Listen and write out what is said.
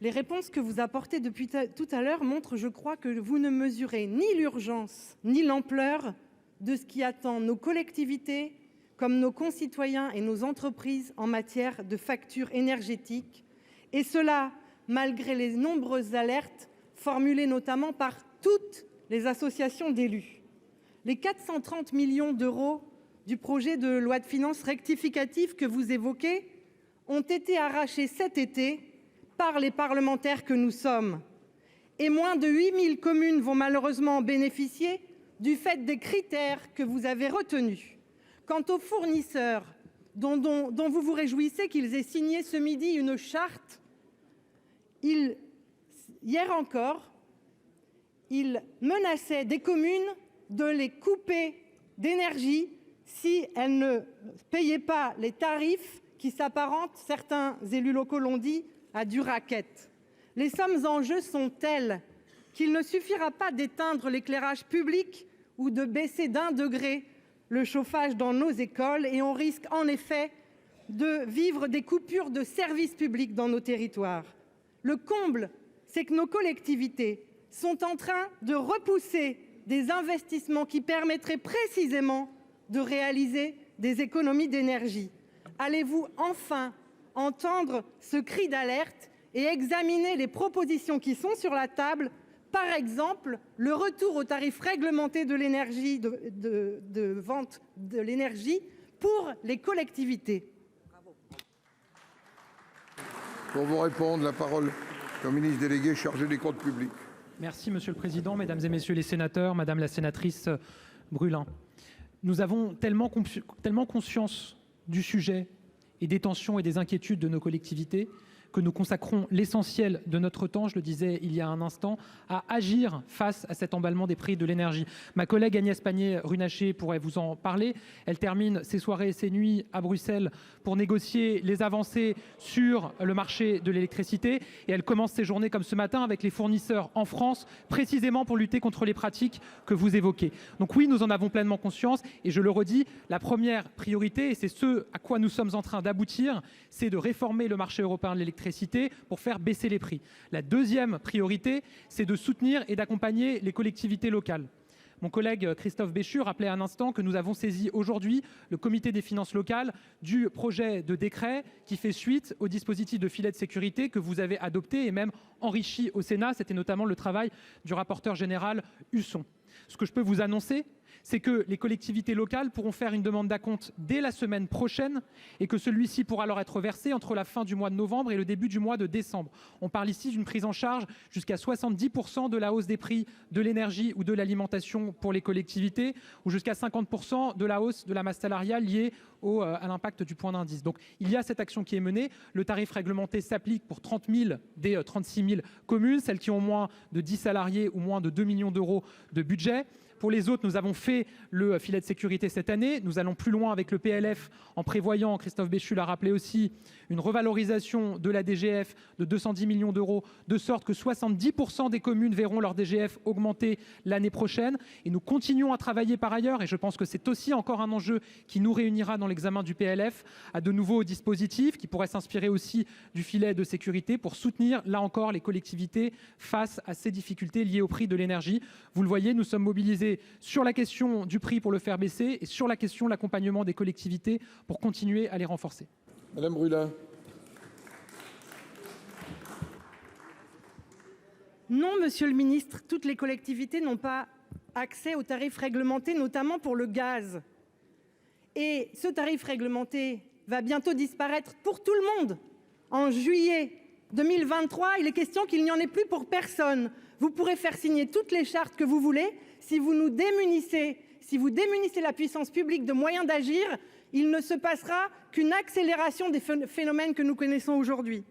Les réponses que vous apportez depuis tout à l'heure montrent, je crois, que vous ne mesurez ni l'urgence ni l'ampleur de ce qui attend nos collectivités comme nos concitoyens et nos entreprises en matière de facture énergétique, et cela malgré les nombreuses alertes formulées notamment par toutes les associations d'élus. Les 430 millions d'euros du projet de loi de finances rectificative que vous évoquez ont été arrachés cet été par les parlementaires que nous sommes. Et moins de 8 000 communes vont malheureusement en bénéficier du fait des critères que vous avez retenus. Quant aux fournisseurs, dont vous vous réjouissez qu'ils aient signé ce midi une charte, hier encore, ils menaçaient des communes de les couper d'énergie si elles ne payaient pas les tarifs qui s'apparentent, certains élus locaux l'ont dit, à du racket. Les sommes en jeu sont telles qu'il ne suffira pas d'éteindre l'éclairage public ou de baisser d'1 degré le chauffage dans nos écoles, et on risque en effet de vivre des coupures de services publics dans nos territoires. Le comble, c'est que nos collectivités sont en train de repousser des investissements qui permettraient précisément de réaliser des économies d'énergie. Allez-vous enfin entendre ce cri d'alerte et examiner les propositions qui sont sur la table, par exemple le retour au tarif réglementé de l'énergie, de vente de l'énergie pour les collectivités? Pour vous répondre, la parole est au ministre délégué chargé des comptes publics. Merci Monsieur le Président, Mesdames et Messieurs les sénateurs, Madame la sénatrice Brulin. Nous avons tellement conscience du sujet et des tensions et des inquiétudes de nos collectivités que nous consacrons l'essentiel de notre temps, je le disais il y a un instant, à agir face à cet emballement des prix de l'énergie. Ma collègue Agnès Pannier-Runacher pourrait vous en parler. Elle termine ses soirées et ses nuits à Bruxelles pour négocier les avancées sur le marché de l'électricité, et elle commence ses journées comme ce matin avec les fournisseurs en France, précisément pour lutter contre les pratiques que vous évoquez. Donc oui, nous en avons pleinement conscience, et je le redis, la première priorité, et c'est ce à quoi nous sommes en train d'aboutir, c'est de réformer le marché européen de l'électricité pour faire baisser les prix. La deuxième priorité, c'est de soutenir et d'accompagner les collectivités locales. Mon collègue Christophe Béchu rappelait un instant que nous avons saisi aujourd'hui le comité des finances locales du projet de décret qui fait suite au dispositif de filet de sécurité que vous avez adopté et même enrichi au Sénat. C'était notamment le travail du rapporteur général Husson. Ce que je peux vous annoncer, c'est que les collectivités locales pourront faire une demande d'acompte dès la semaine prochaine et que celui-ci pourra leur être versé entre la fin du mois de novembre et le début du mois de décembre. On parle ici d'une prise en charge jusqu'à 70% de la hausse des prix de l'énergie ou de l'alimentation pour les collectivités, ou jusqu'à 50% de la hausse de la masse salariale liée à l'impact du point d'indice. Donc il y a cette action qui est menée. Le tarif réglementé s'applique pour 30 000 des 36 000 communes, celles qui ont moins de 10 salariés ou moins de 2 millions d'euros de budget. Pour les autres, nous avons fait le filet de sécurité cette année. Nous allons plus loin avec le PLF en prévoyant, Christophe Béchu l'a rappelé aussi, une revalorisation de la DGF de 210 millions d'euros, de sorte que 70% des communes verront leur DGF augmenter l'année prochaine. Et nous continuons à travailler par ailleurs, et je pense que c'est aussi encore un enjeu qui nous réunira dans l'examen du PLF, à de nouveaux dispositifs qui pourraient s'inspirer aussi du filet de sécurité pour soutenir, là encore, les collectivités face à ces difficultés liées au prix de l'énergie. Vous le voyez, nous sommes mobilisés sur la question du prix pour le faire baisser et sur la question de l'accompagnement des collectivités pour continuer à les renforcer. Madame Brulin. Non, monsieur le ministre, toutes les collectivités n'ont pas accès aux tarifs réglementés, notamment pour le gaz. Et ce tarif réglementé va bientôt disparaître pour tout le monde. En juillet 2023, il est question qu'il n'y en ait plus pour personne. Vous pourrez faire signer toutes les chartes que vous voulez. Si vous nous démunissez, si vous démunissez la puissance publique de moyens d'agir, il ne se passera qu'une accélération des phénomènes que nous connaissons aujourd'hui.